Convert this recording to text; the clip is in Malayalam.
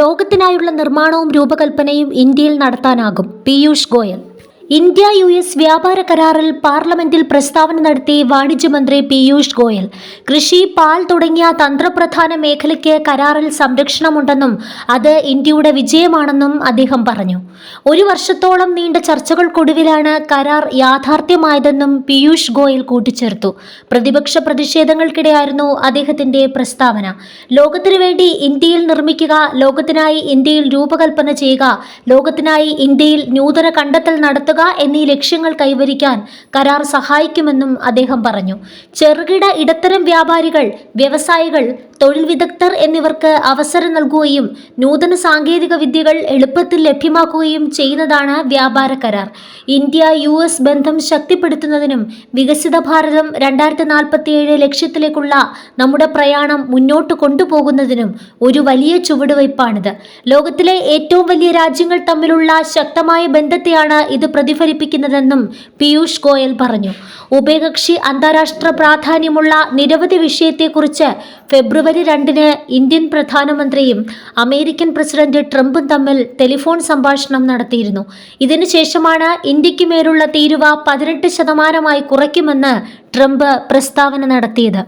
ലോകത്തിനായുള്ള നിർമ്മാണവും രൂപകൽപ്പനയും ഇന്ത്യയിൽ നടത്താനാകും. പീയൂഷ് ഗോയൽ. ഇന്ത്യ US വ്യാപാര കരാറിൽ പാർലമെന്റിൽ പ്രസ്താവന നടത്തി വാണിജ്യമന്ത്രി പീയൂഷ് ഗോയൽ. കൃഷി, പാൽ തുടങ്ങിയ തന്ത്രപ്രധാന മേഖലയ്ക്ക് കരാറിൽ സംരക്ഷണമുണ്ടെന്നും അത് ഇന്ത്യയുടെ വിജയമാണെന്നും അദ്ദേഹം പറഞ്ഞു. ഒരു വർഷത്തോളം നീണ്ട ചർച്ചകൾക്കൊടുവിലാണ് കരാർ യാഥാർത്ഥ്യമായതെന്നും പീയൂഷ് ഗോയൽ കൂട്ടിച്ചേർത്തു. പ്രതിപക്ഷ പ്രതിഷേധങ്ങൾക്കിടെയായിരുന്നു അദ്ദേഹത്തിന്റെ പ്രസ്താവന. ലോകത്തിനു വേണ്ടി ഇന്ത്യയിൽ നിർമ്മിക്കുക, ലോകത്തിനായി ഇന്ത്യയിൽ രൂപകൽപ്പന ചെയ്യുക, ലോകത്തിനായി ഇന്ത്യയിൽ നൂതന കണ്ടെത്തൽ നടത്തുക എന്നീ ലക്ഷ്യങ്ങൾ കൈവരിക്കാൻ കരാർ സഹായിക്കുമെന്നും അദ്ദേഹം പറഞ്ഞു. ചെറുകിട ഇടത്തരം വ്യാപാരികൾ, വ്യവസായികൾ, തൊഴിൽ വിദഗ്ധർ എന്നിവർക്ക് അവസരം നൽകുകയും നൂതന സാങ്കേതിക വിദ്യകൾ എളുപ്പത്തിൽ ലഭ്യമാക്കുകയും ചെയ്യുന്നതാണ് വ്യാപാര കരാർ. ഇന്ത്യ US ബന്ധം ശക്തിപ്പെടുത്തുന്നതിനും വികസിത ഭാരതം 2047 ലക്ഷ്യത്തിലേക്കുള്ള നമ്മുടെ പ്രയാണം മുന്നോട്ട് കൊണ്ടുപോകുന്നതിനും ഒരു വലിയ ചുവടുവയ്പ്പാണിത്. ലോകത്തിലെ ഏറ്റവും വലിയ രാജ്യങ്ങൾ തമ്മിലുള്ള ശക്തമായ ബന്ധത്തെയാണ് ഇത് പ്രതിഫലിപ്പിക്കുന്നതെന്നും പീയൂഷ് ഗോയൽ പറഞ്ഞു. ഉഭയകക്ഷി അന്താരാഷ്ട്ര പ്രാധാന്യമുള്ള നിരവധി വിഷയത്തെക്കുറിച്ച് ഫെബ്രുവരി 2 ഇന്ത്യൻ പ്രധാനമന്ത്രിയും അമേരിക്കൻ പ്രസിഡന്റ് ട്രംപും തമ്മിൽ ടെലിഫോൺ സംഭാഷണം നടത്തിയിരുന്നു. ഇതിനുശേഷമാണ് ഇന്ത്യക്ക് മേലുള്ള തീരുവ 18% കുറയ്ക്കുമെന്ന് ട്രംപ് പ്രസ്താവന നടത്തിയത്.